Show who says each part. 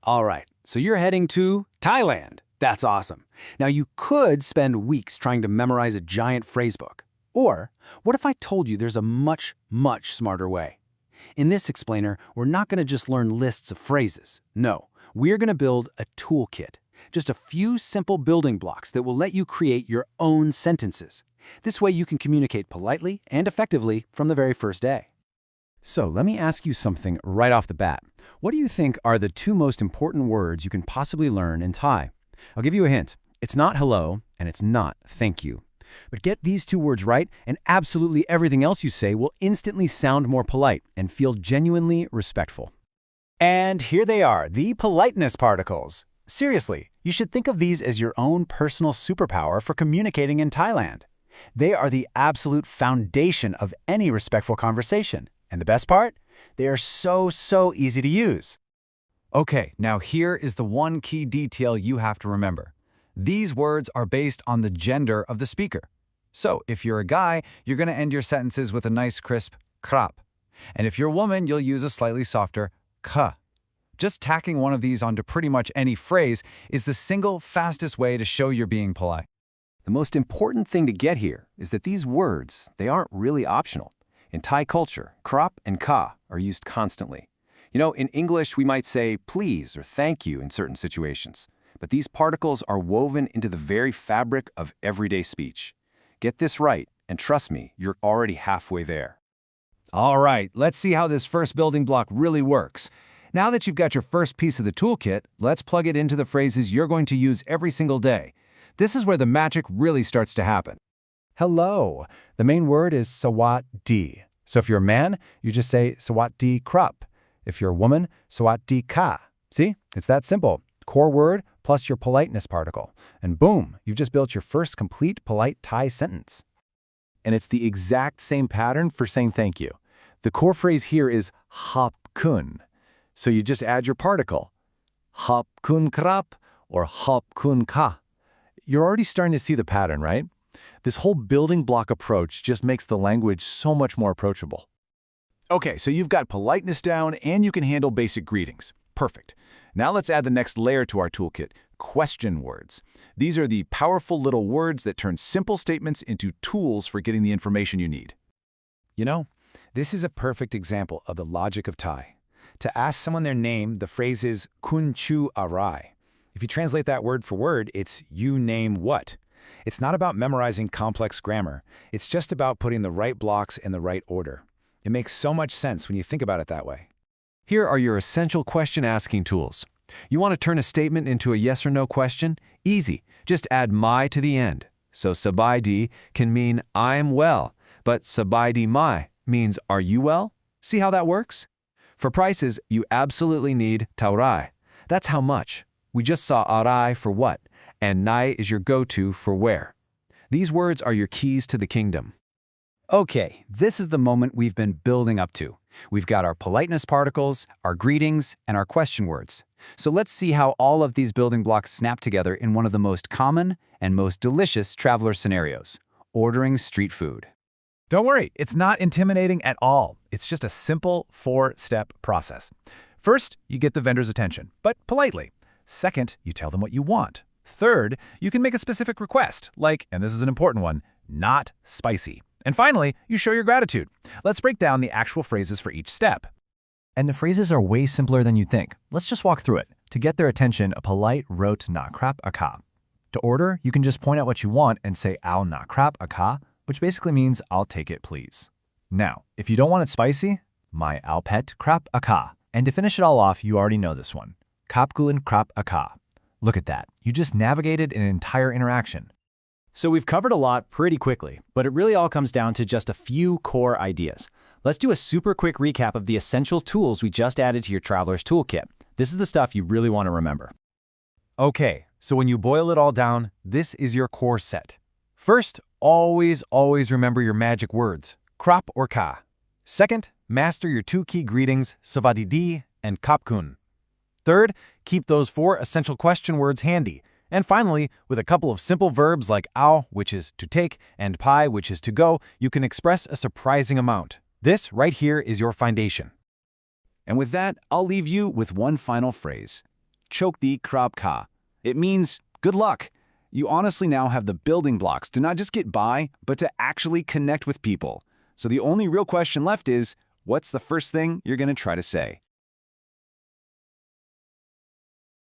Speaker 1: All right, so you're heading to Thailand. That's awesome. Now, you could spend weeks trying to memorize a giant phrasebook. Or, what if I told you there's a much, much smarter way? In this explainer, we're not going to just learn lists of phrases. No, we're going to build a toolkit. Just a few simple building blocks that will let you create your own sentences. This way you can communicate politely and effectively from the very first day.
Speaker 2: So let me ask you something right off the bat. What do you think are the two most important words you can possibly learn in Thai? I'll give you a hint. It's not hello, and it's not thank you. But get these two words right, and absolutely everything else you say will instantly sound more polite and feel genuinely respectful.
Speaker 1: And here they are, the politeness particles. Seriously, you should think of these as your own personal superpower for communicating in Thailand. They are the absolute foundation of any respectful conversation. And the best part? They are so easy to use.
Speaker 3: Okay, now here is the one key detail you have to remember. These words are based on the gender of the speaker. So if you're a guy, you're going to end your sentences with a nice crisp krap. And if you're a woman, you'll use a slightly softer ka. Just tacking one of these onto pretty much any phrase is the single fastest way to show you're being polite.
Speaker 2: The most important thing to get here is that these words, they aren't really optional. In Thai culture, krap and ka are used constantly. You know, in English, we might say please or thank you in certain situations. But these particles are woven into the very fabric of everyday speech. Get this right, and trust me, you're already halfway there.
Speaker 3: All right, let's see how this first building block really works. Now that you've got your first piece of the toolkit, let's plug it into the phrases you're going to use every single day. This is where the magic really starts to happen.
Speaker 2: Hello. The main word is sawat di. So if you're a man, you just say sawat di krap. If you're a woman, sawat di ka. See? It's that simple. Core word plus your politeness particle. And boom, you've just built your first complete polite Thai sentence. And it's the exact same pattern for saying thank you. The core phrase here is hop kun. So you just add your particle. Hop kun krap or hop kun ka. You're already starting to see the pattern, right? This whole building block approach just makes the language so much more approachable.
Speaker 4: Okay, so you've got politeness down and you can handle basic greetings. Perfect. Now let's add the next layer to our toolkit, question words. These are the powerful little words that turn simple statements into tools for getting the information you need.
Speaker 1: You know, this is a perfect example of the logic of Thai. To ask someone their name, the phrase is kun chu arai. If you translate that word for word, it's you name what. It's not about memorizing complex grammar. It's just about putting the right blocks in the right order. It makes so much sense when you think about it that way.
Speaker 3: Here are your essential question-asking tools. You want to turn a statement into a yes or no question? Easy. Just add my to the end. So sabai di can mean I'm well, but sabai di mai means are you well? See how that works? For prices, you absolutely need taurai. That's how much. We just saw arai for what, and nai is your go-to for where. These words are your keys to the kingdom.
Speaker 1: Okay, this is the moment we've been building up to. We've got our politeness particles, our greetings, and our question words. So let's see how all of these building blocks snap together in one of the most common and most delicious traveler scenarios, ordering street food.
Speaker 4: Don't worry, it's not intimidating at all. It's just a simple 4-step process. First, you get the vendor's attention, but politely. Second, you tell them what you want. Third, you can make a specific request, like, and this is an important one, not spicy. And finally, you show your gratitude. Let's break down the actual phrases for each step.
Speaker 2: And the phrases are way simpler than you think. Let's just walk through it. To get their attention, a polite rote na krap a ka. To order, you can just point out what you want and say ao na krap a ka, which basically means I'll take it, please. Now, if you don't want it spicy, my ao pet krap a ka. And to finish it all off, you already know this one. Kap gulin krap a ka. Look at that. You just navigated an entire interaction.
Speaker 1: So we've covered a lot pretty quickly, but it really all comes down to just a few core ideas. Let's do a super quick recap of the essential tools we just added to your traveler's toolkit. This is the stuff you really want to remember.
Speaker 3: Okay, so when you boil it all down, this is your core set. First, always remember your magic words, krap or ka. Second, master your two key greetings, savadidi and kapkun. Third, keep those 4 essential question words handy. And finally, with a couple of simple verbs like ao, which is to take, and pai, which is to go, you can express a surprising amount. This right here is your foundation.
Speaker 4: And with that, I'll leave you with one final phrase.
Speaker 5: chokdi krab ka. It means good luck. You honestly now have the building blocks to not just get by, but to actually connect with people. So the only real question left is, what's the first thing you're going to try to say?